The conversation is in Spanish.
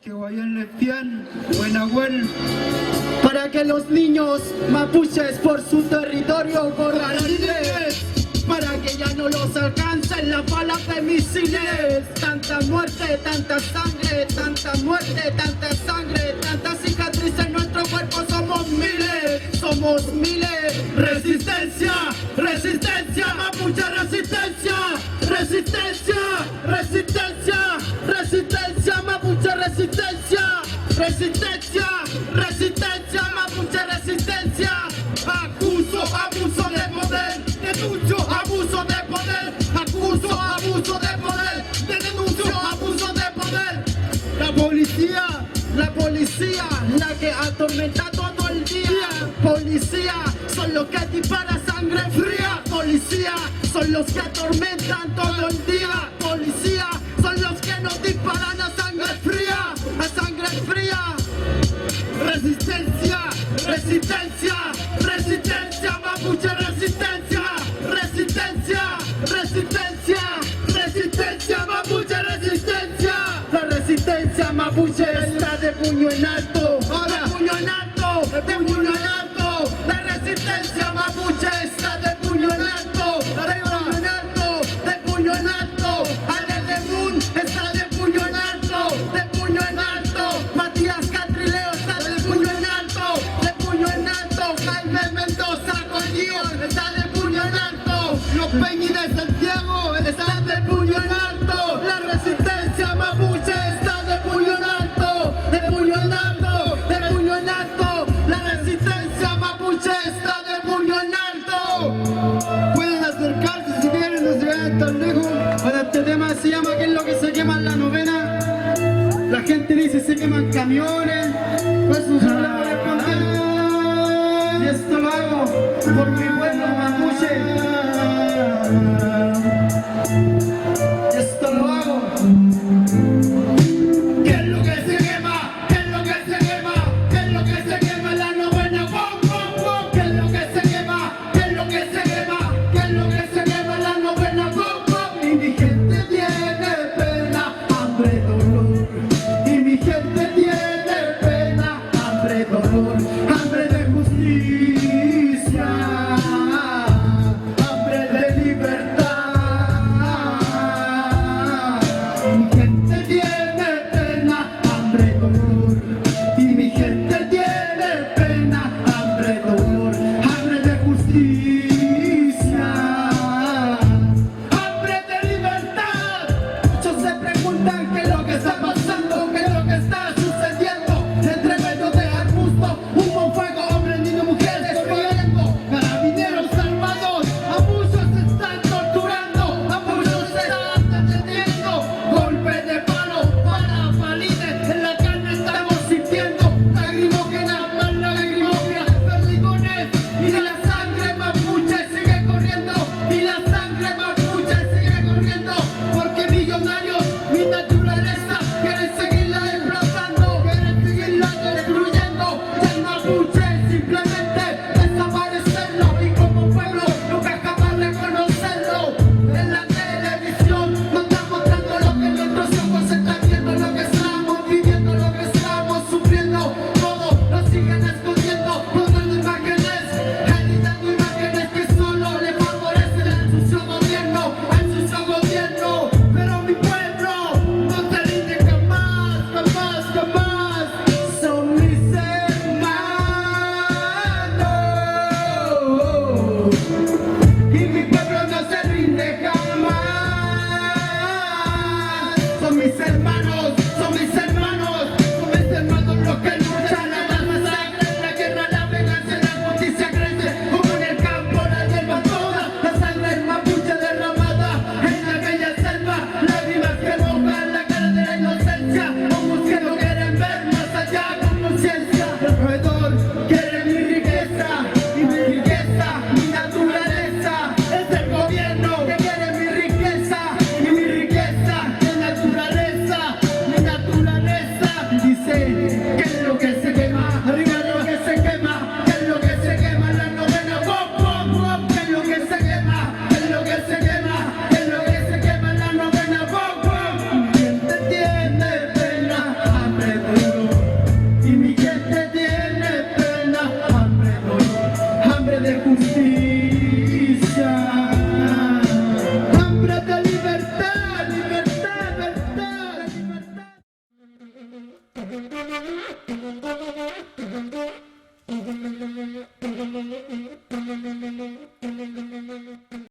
Que vayan lesbian, buena buen. Para que los niños mapuches por su territorio corran libres, para que ya no los alcancen las balas de misiles. Tanta muerte, tanta sangre, tanta muerte, tanta sangre, tanta cicatriz en nuestro cuerpo, somos miles, somos miles. Resistencia, resistencia, mapuche, resistencia, resistencia, resistencia, resistencia, mapuche, resistencia, resistencia, resistencia, mapuche, resistencia. Acuso, abuso de poder, denuncio, abuso de poder, acuso, abuso de poder, denuncio, abuso de poder. La policía, la que atormenta todo el día. Policía, son los que disparan sangre fría. Policía, son los que atormentan todo el día. Policía, son los que nos disparan a sangre fría, a sangre fría. Resistencia, resistencia, resistencia, mapuche, resistencia, resistencia, resistencia, resistencia, mapuche, resistencia. La resistencia mapuche está de puño en alto, de puño en alto, de puño en alto. La resistencia mapuche está de puño en alto, de puño en alto, de puño en alto. Alelemun está de puño en alto, de puño en alto. Matías Catrileo está de puño en alto, de puño en alto. Jaime Mendoza Collío está de puño en alto. Los Peñi de Santiago están de puño en alto. La resistencia mapuche está de puño en alto, de puño en alto, de puño en alto. La resistencia mapuche está de puño en alto. Pueden acercarse si quieren, no se vayan tan lejos. Ahora este tema se llama ¿qué es lo que se quema en la novena? La gente dice se queman camiones, pues eso yo le voy a responder. Y esto lo hago por mi pueblo mapuche. Y esto lo hago. ¿Qué es lo que se quema? ¿Qué es lo que se quema? ¿Qué es lo que se quema en la novena? ¡Pum, pum, pum! ¿Qué es lo que se quema? ¿Qué es lo que se quema? ¿Qué es lo que se quema en la novena? ¡Pum, pum! Y mi gente tiene pena, hambre, dolor. Y mi gente tiene pena, hambre, dolor, hambre de justicia.